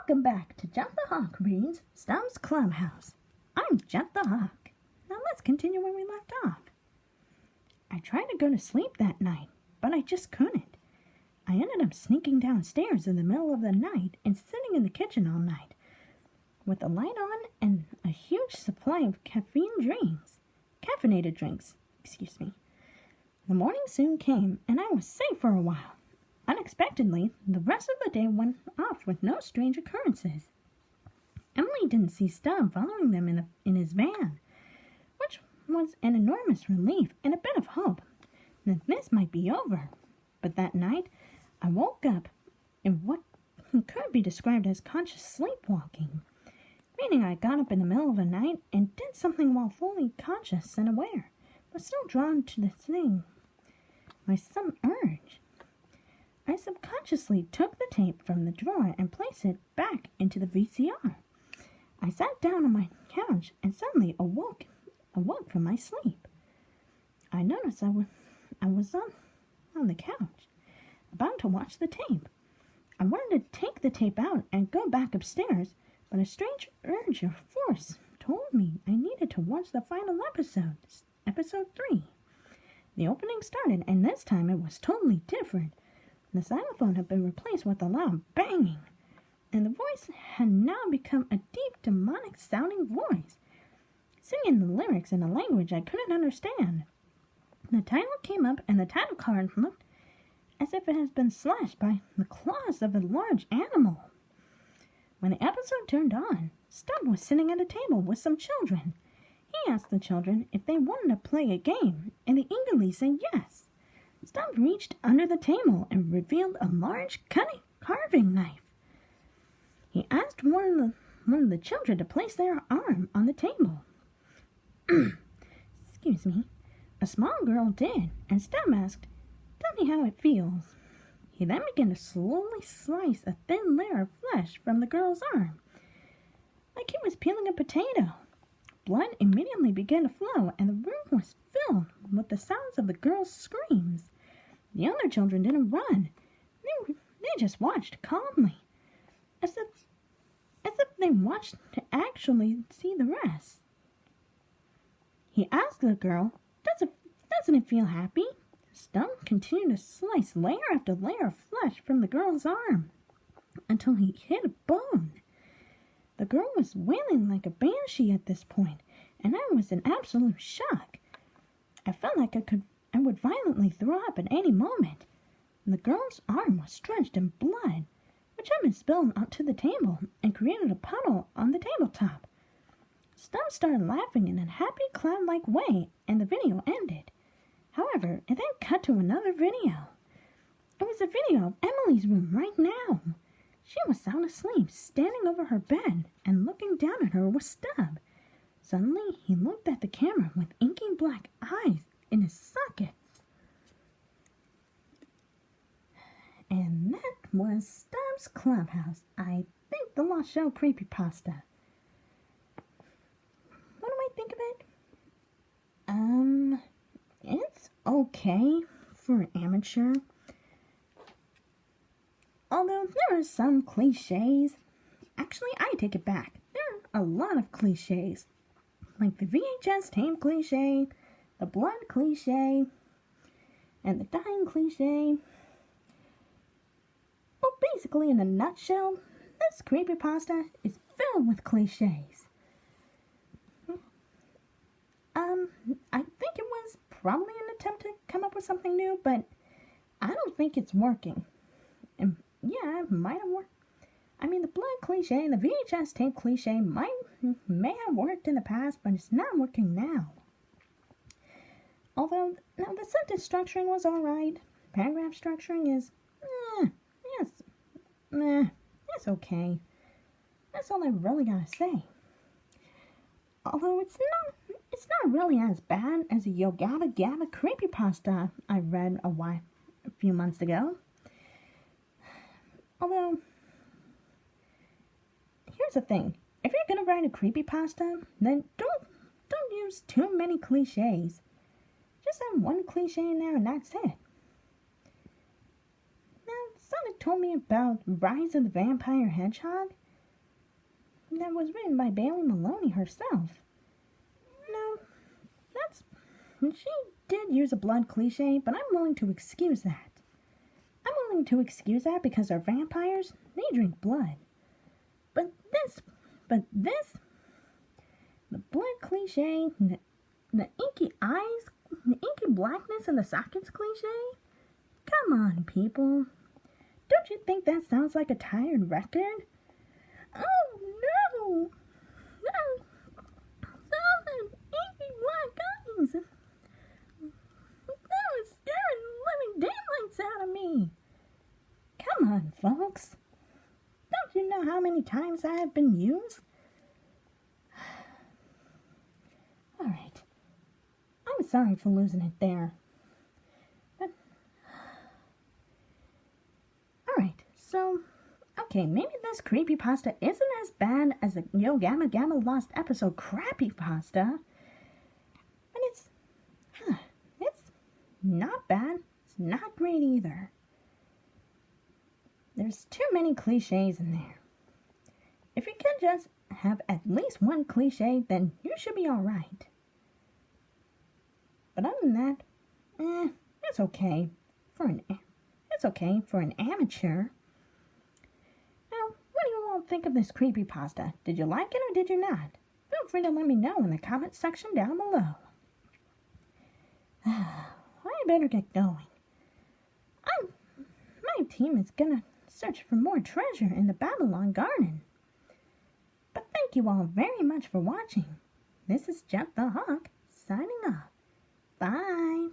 Welcome back to Jet the Hawk reads Stubb's Clubhouse. I'm Jet the Hawk. Now let's continue where we left off. I tried to go to sleep that night, but I just couldn't. I ended up sneaking downstairs in the middle of the night and sitting in the kitchen all night, with the light on and a huge supply of caffeinated drinks. The morning soon came, and I was safe for a while. Unexpectedly, the rest of the day went off with no strange occurrences. Emily didn't see Stubb following them in his van, which was an enormous relief and a bit of hope that this might be over. But that night, I woke up in what could be described as conscious sleepwalking, meaning I got up in the middle of the night and did something while fully conscious and aware, but still drawn to the thing by some urge. I subconsciously took the tape from the drawer and placed it back into the VCR. I sat down on my couch and suddenly awoke from my sleep. I noticed I was on the couch, about to watch the tape. I wanted to take the tape out and go back upstairs, but a strange urge or force told me I needed to watch the final episode, episode 3. The opening started, and this time it was totally different. The xylophone had been replaced with a loud banging, and the voice had now become a deep, demonic-sounding voice, singing the lyrics in a language I couldn't understand. The title came up, and the title card looked as if it had been slashed by the claws of a large animal. When the episode turned on, Stubb was sitting at a table with some children. He asked the children if they wanted to play a game, and they eagerly said yes. Stubb reached under the table and revealed a large carving knife. He asked one of the children to place their arm on the table. Excuse me. A small girl did, and Stubb asked, "Tell me how it feels." He then began to slowly slice a thin layer of flesh from the girl's arm, like he was peeling a potato. Blood immediately began to flow, and the room was filled with the sounds of the girl's screams. The other children didn't run. They just watched calmly, as if they watched to actually see the rest. He asked the girl, Doesn't it feel happy?" Stubb continued to slice layer after layer of flesh from the girl's arm until he hit a bone. The girl was wailing like a banshee at this point, and I was in absolute shock. I felt like I would violently throw up at any moment. The girl's arm was drenched in blood, which had been spilled onto the table and created a puddle on the tabletop. Stubb started laughing in a happy clown-like way, and the video ended. However, it then cut to another video. It was a video of Emily's room right now. She was sound asleep, standing over her bed, and looking down at her was Stubb. Suddenly, he looked at the camera with inky black eyes in his sockets. And that was Stubb's Clubhouse. I think the Lost Show creepypasta. What do I think of it? It's okay for amateur. Although there are some cliches. Actually, I take it back. There are a lot of cliches. Like the VHS tape cliche, the blood cliche, and the dying cliche. Well, basically, in a nutshell, this creepypasta is filled with cliches. I think it was probably an attempt to come up with something new, but I don't think it's working. And yeah, it might have worked. I mean, the blood cliche and the VHS tape cliche may have worked in the past, but it's not working now. Although, now the sentence structuring was alright. Paragraph structuring is, it's okay. That's all I really gotta say. Although it's not really as bad as the Yo Gabba Gabba creepypasta I read a few months ago. Although, here's the thing. If you're gonna write a creepypasta, then don't use too many cliches. Just have one cliche in there and that's it. Now, somebody told me about Rise of the Vampire Hedgehog. that was written by Bailey Maloney herself. No, she did use a blood cliche, but I'm willing to excuse that. I'm willing to excuse that because they're vampires, they drink blood. But this, the blood cliche, the inky eyes, the inky blackness and the sockets cliche? Come on, people. Don't you think that sounds like a tired record? Oh, no! No! Stop them inky black eyes! That was scaring the living daylights out of me! Come on, folks. Don't you know how many times I have been used? Alright. I'm sorry for losing it there. But, alright, so, okay, maybe this creepypasta isn't as bad as the Yo Gamma Gamma Lost episode crappypasta. But it's not bad. It's not great either. There's too many cliches in there. If you can just have at least one cliche, then you should be alright. But other than that, it's okay for an amateur. Now, what do you all think of this creepypasta? Did you like it or did you not? Feel free to let me know in the comment section down below. I better get going. My team is gonna search for more treasure in the Babylon Garden. But thank you all very much for watching. This is Jeff the Hawk, signing off. Bye.